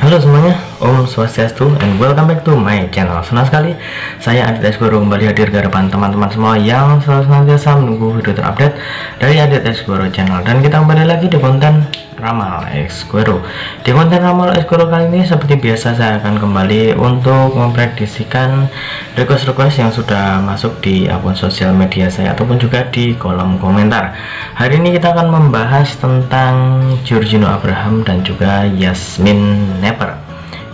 Halo semuanya, Om Swastiastu and welcome back to my channel. Senang sekali saya Adit Esgoro kembali hadir ke hadapan teman-teman semua yang selalu senantiasa menunggu video terupdate dari Adit Esgoro channel. Dan kita kembali lagi di konten Ramal Esgoro. Di konten Ramal Esgoro kali ini seperti biasa saya akan kembali untuk memprediksikan request-request yang sudah masuk di akun sosial media saya ataupun juga di kolom komentar. Hari ini kita akan membahas tentang Georgino Abraham dan juga Yasmin Nepper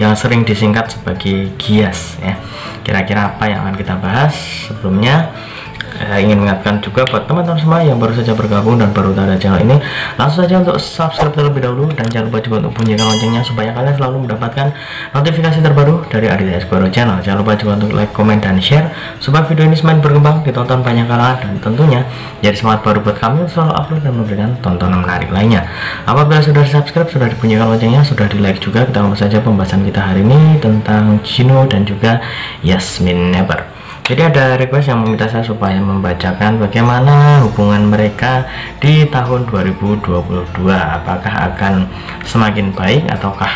yang sering disingkat sebagai Gias ya. Kira-kira apa yang akan kita bahas? Sebelumnya ingin mengingatkan juga buat teman-teman semua yang baru saja bergabung dan baru tahu channel ini, langsung saja untuk subscribe terlebih dahulu dan jangan lupa juga untuk bunyikan loncengnya supaya kalian selalu mendapatkan notifikasi terbaru dari Adit Esgoro channel. Jangan lupa juga untuk like, komen, dan share supaya video ini semakin berkembang, ditonton banyak kalangan, dan tentunya jadi semangat baru buat kami selalu upload dan memberikan tontonan menarik lainnya. Apabila sudah di subscribe, sudah dibunyikan loncengnya, sudah di like juga, kita langsung saja pembahasan kita hari ini tentang Gino dan juga Yasmin Nepper. Jadi ada request yang meminta saya supaya membacakan bagaimana hubungan mereka di tahun 2022. Apakah akan semakin baik ataukah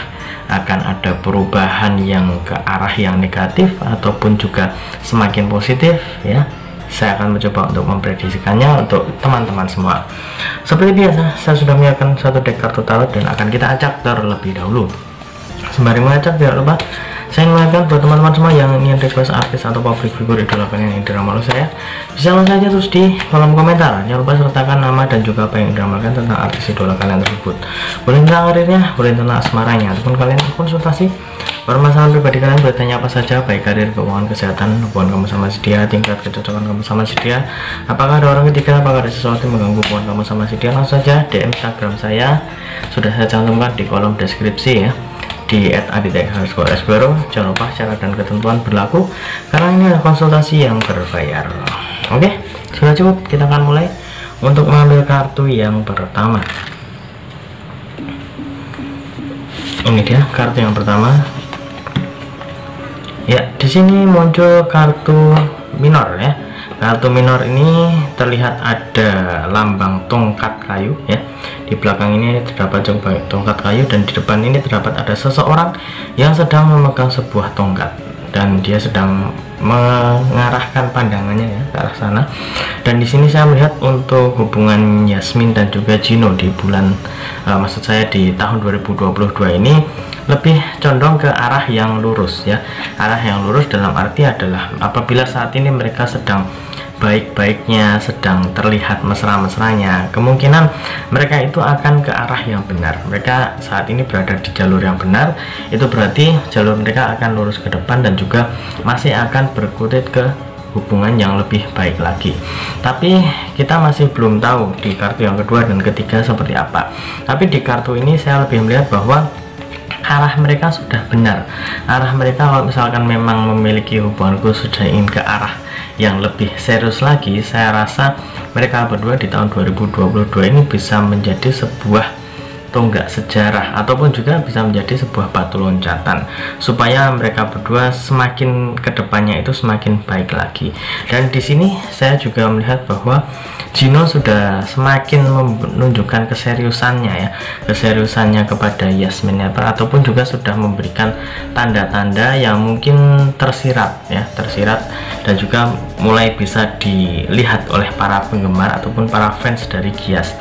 akan ada perubahan yang ke arah yang negatif ataupun juga semakin positif ya. Saya akan mencoba untuk memprediksikannya untuk teman-teman semua. Seperti biasa, saya sudah menyiapkan satu deck kartu tarot dan akan kita acak terlebih dahulu. Sembari mengacak, jangan lupa saya ingatkan buat teman-teman semua yang ingin request artis atau public figure idola kalian yang diramal saya, bisa langsung saja terus di kolom komentar. Jangan lupa sertakan nama dan juga apa yang diramalkan tentang artis idola kalian tersebut. Boleh tentang karirnya, boleh tentang asmaranya, ataupun kalian konsultasi permasalahan pribadi kalian, boleh tanya apa saja, baik karir, keuangan, kesehatan, hubungan kamu sama si dia, tingkat kecocokan kamu sama si dia, apakah ada orang ketiga, apakah ada sesuatu yang mengganggu hubungan kamu sama si dia, langsung saja DM Instagram saya, sudah saya cantumkan di kolom deskripsi ya, di @adit_esgoro. Jangan lupa syarat dan ketentuan berlaku karena ini adalah konsultasi yang berbayar. Oke, sudah cukup, kita akan mulai untuk mengambil kartu yang pertama. Ini dia kartu yang pertama ya. Di sini muncul kartu minor ya. Kartu minor ini terlihat ada lambang tongkat kayu ya. Di belakang ini terdapat tongkat kayu dan di depan ini terdapat ada seseorang yang sedang memegang sebuah tongkat dan dia sedang mengarahkan pandangannya ya ke arah sana. Dan di sini saya melihat untuk hubungan Yasmin dan juga Gino di bulan maksud saya di tahun 2022 ini lebih condong ke arah yang lurus ya. Arah yang lurus dalam arti adalah apabila saat ini mereka sedang baik-baiknya, sedang terlihat mesra-mesranya, kemungkinan mereka itu akan ke arah yang benar. Mereka saat ini berada di jalur yang benar, itu berarti jalur mereka akan lurus ke depan dan juga masih akan berkutat ke hubungan yang lebih baik lagi. Tapi kita masih belum tahu di kartu yang kedua dan ketiga seperti apa. Tapi di kartu ini saya lebih melihat bahwa arah mereka sudah benar. Arah mereka kalau misalkan memang memiliki hubungan khusus sudah ingin ke arah yang lebih serius lagi, saya rasa mereka berdua di tahun 2022 ini bisa menjadi sebuah tonggak sejarah ataupun juga bisa menjadi sebuah batu loncatan supaya mereka berdua semakin kedepannya itu semakin baik lagi. Dan di sini saya juga melihat bahwa Gino sudah semakin menunjukkan keseriusannya ya, keseriusannya kepada Yasmin Nepper ataupun juga sudah memberikan tanda-tanda yang mungkin tersirat ya, tersirat dan juga mulai bisa dilihat oleh para penggemar ataupun para fans dari Gias.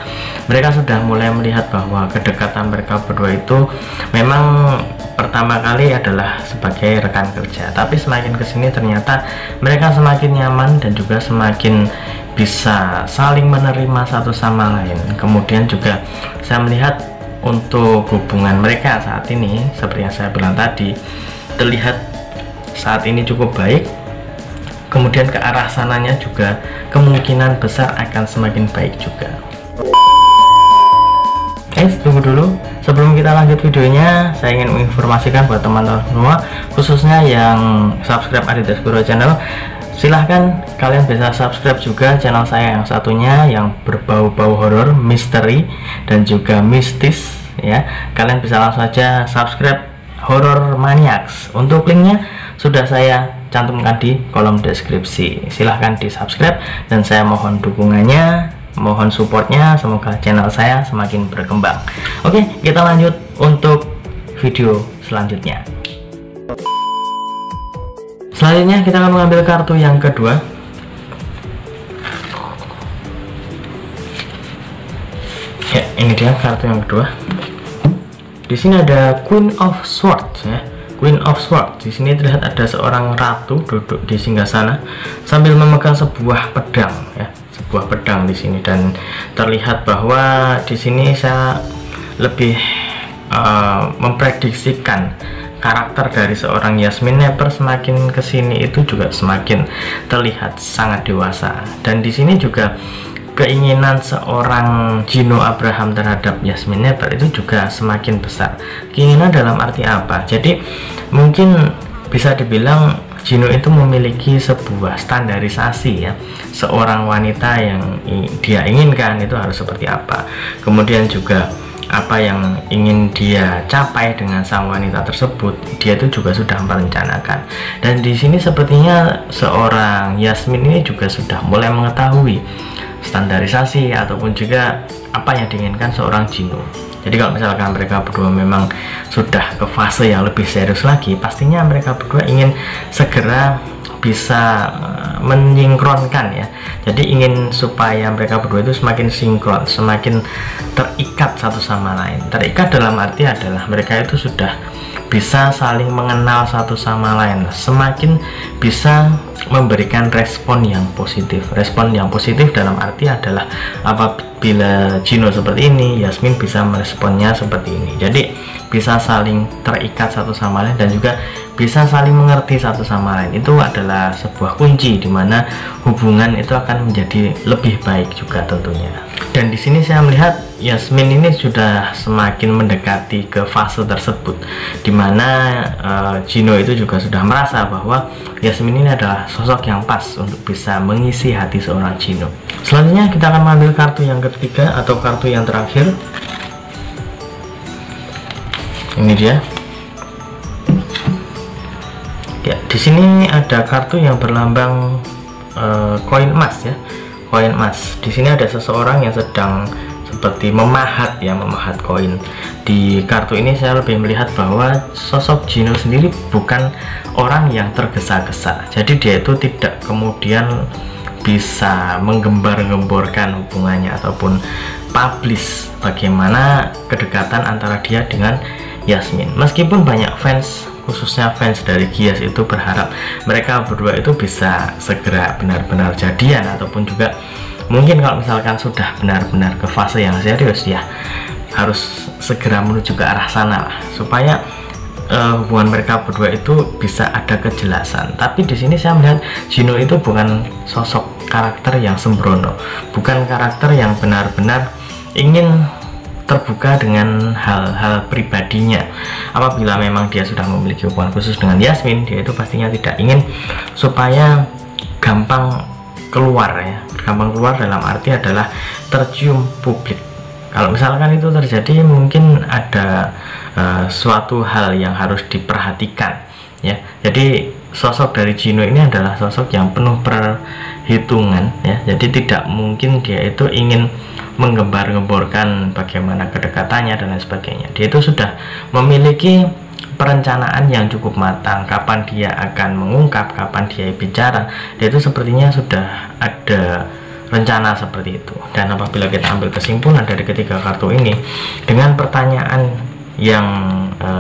Mereka sudah mulai melihat bahwa kedekatan mereka berdua itu memang pertama kali adalah sebagai rekan kerja, tapi semakin kesini ternyata mereka semakin nyaman dan juga semakin bisa saling menerima satu sama lain. Kemudian juga saya melihat untuk hubungan mereka saat ini seperti yang saya bilang tadi, terlihat saat ini cukup baik. Kemudian ke arah sananya juga kemungkinan besar akan semakin baik juga. Tunggu dulu, sebelum kita lanjut videonya saya ingin menginformasikan buat teman-teman semua khususnya yang subscribe Adit Esgoro channel, silahkan kalian bisa subscribe juga channel saya yang satunya yang berbau-bau horor, misteri dan juga mistis ya. Kalian bisa langsung saja subscribe Horror Maniacs. Untuk linknya sudah saya cantumkan di kolom deskripsi. Silahkan di subscribe dan saya mohon dukungannya, mohon supportnya, semoga channel saya semakin berkembang. Oke, kita lanjut untuk video selanjutnya. Selanjutnya kita akan mengambil kartu yang kedua. Ya, ini dia kartu yang kedua. Di sini ada Queen of Swords ya. Queen of Swords. Di sini terlihat ada seorang ratu duduk di singgasana sambil memegang sebuah pedang ya. Sebuah pedang di sini, dan terlihat bahwa di sini saya lebih memprediksikan karakter dari seorang Yasmin Nepper semakin kesini itu juga semakin terlihat sangat dewasa, dan di sini juga keinginan seorang Gino Abraham terhadap Yasmin Nepper itu juga semakin besar. Keinginan dalam arti apa? Jadi mungkin bisa dibilang Gino itu memiliki sebuah standarisasi ya, seorang wanita yang dia inginkan itu harus seperti apa, kemudian juga apa yang ingin dia capai dengan sang wanita tersebut, dia itu juga sudah merencanakan. Dan di sini sepertinya seorang Yasmin ini juga sudah mulai mengetahui standarisasi ataupun juga apa yang diinginkan seorang Gino. Jadi kalau misalkan mereka berdua memang sudah ke fase yang lebih serius lagi, pastinya mereka berdua ingin segera bisa menyinkronkan ya. Jadi ingin supaya mereka berdua itu semakin sinkron, semakin terikat satu sama lain. Terikat dalam arti adalah mereka itu sudah bisa saling mengenal satu sama lain, semakin bisa memberikan respon yang positif. Respon yang positif dalam arti adalah apabila Gino seperti ini, Yasmin bisa meresponnya seperti ini. Jadi bisa saling terikat satu sama lain dan juga bisa saling mengerti satu sama lain. Itu adalah sebuah kunci di mana hubungan itu akan menjadi lebih baik juga tentunya. Dan di sini saya melihat Yasmin ini sudah semakin mendekati ke fase tersebut, di mana Gino itu juga sudah merasa bahwa Yasmin ini adalah sosok yang pas untuk bisa mengisi hati seorang Gino. Selanjutnya kita akan mengambil kartu yang ketiga atau kartu yang terakhir. Ini dia. Ya, di sini ada kartu yang berlambang koin emas ya. Koin emas. Di sini ada seseorang yang sedang seperti memahat ya, memahat koin. Di kartu ini saya lebih melihat bahwa sosok Gino sendiri bukan orang yang tergesa-gesa. Jadi dia itu tidak kemudian bisa menggembar-gemborkan hubungannya ataupun publish bagaimana kedekatan antara dia dengan Yasmin. Meskipun banyak fans, khususnya fans dari Gias itu berharap mereka berdua itu bisa segera benar-benar jadian, ataupun juga mungkin kalau misalkan sudah benar-benar ke fase yang serius ya harus segera menuju ke arah sana lah, supaya hubungan mereka berdua itu bisa ada kejelasan. Tapi di sini saya melihat Gino itu bukan sosok karakter yang sembrono, bukan karakter yang benar-benar ingin terbuka dengan hal-hal pribadinya. Apabila memang dia sudah memiliki hubungan khusus dengan Yasmin, dia itu pastinya tidak ingin supaya gampang keluar ya. Gampang keluar dalam arti adalah tercium publik. Kalau misalkan itu terjadi, mungkin ada suatu hal yang harus diperhatikan ya. Jadi sosok dari Gino ini adalah sosok yang penuh perhitungan ya. Jadi tidak mungkin dia itu ingin menggembar-gemborkan bagaimana kedekatannya dan lain sebagainya. Dia itu sudah memiliki perencanaan yang cukup matang, kapan dia akan mengungkap, kapan dia bicara. Dia itu sepertinya sudah ada rencana seperti itu. Dan apabila kita ambil kesimpulan dari ketiga kartu ini dengan pertanyaan yang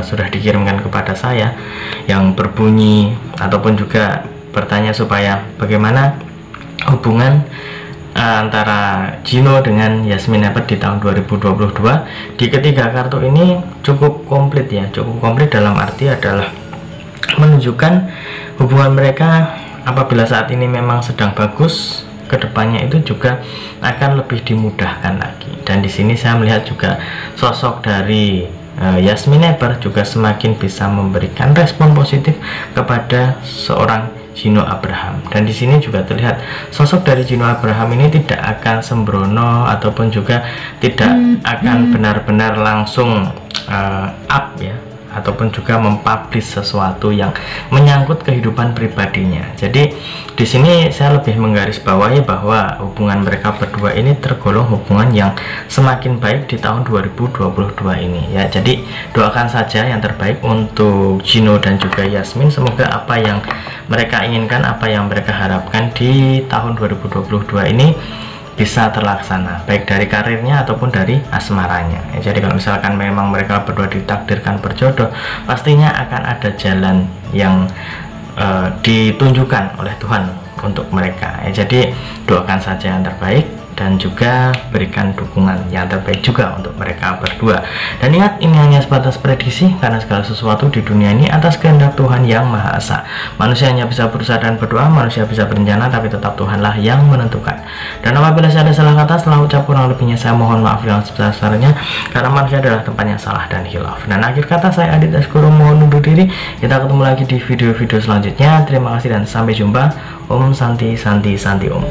sudah dikirimkan kepada saya yang berbunyi ataupun juga bertanya supaya bagaimana hubungan antara Gino dengan Yasmin Nepper di tahun 2022, di ketiga kartu ini cukup komplit ya. Cukup komplit dalam arti adalah menunjukkan hubungan mereka apabila saat ini memang sedang bagus, kedepannya itu juga akan lebih dimudahkan lagi. Dan di sini saya melihat juga sosok dari Yasmin Nepper juga semakin bisa memberikan respon positif kepada seorang Gino Abraham. Dan di sini juga terlihat sosok dari Gino Abraham ini tidak akan sembrono ataupun juga tidak akan benar-benar langsung up ya, ataupun juga mempublish sesuatu yang menyangkut kehidupan pribadinya. Jadi di sini saya lebih menggarisbawahi bahwa hubungan mereka berdua ini tergolong hubungan yang semakin baik di tahun 2022 ini ya. Jadi doakan saja yang terbaik untuk Gino dan juga Yasmin, semoga apa yang mereka inginkan, apa yang mereka harapkan di tahun 2022 ini bisa terlaksana, baik dari karirnya ataupun dari asmaranya ya. Jadi kalau misalkan memang mereka berdua ditakdirkan berjodoh, pastinya akan ada jalan yang ditunjukkan oleh Tuhan untuk mereka ya. Jadi doakan saja yang terbaik dan juga berikan dukungan yang terbaik juga untuk mereka berdua. Dan ingat, ini hanya sebatas prediksi, karena segala sesuatu di dunia ini atas kehendak Tuhan yang Maha Esa. Manusia hanya bisa berusaha dan berdoa, manusia bisa berencana, tapi tetap Tuhanlah yang menentukan. Dan apabila saya ada salah kata, setelah ucap kurang lebihnya saya mohon maaf yang sebesar-besarnya, karena manusia adalah tempatnya salah dan hilaf. Dan akhir kata, saya Adit Eskoro mohon undur diri. Kita ketemu lagi di video-video selanjutnya. Terima kasih dan sampai jumpa. Om Santi Santi Santi Om.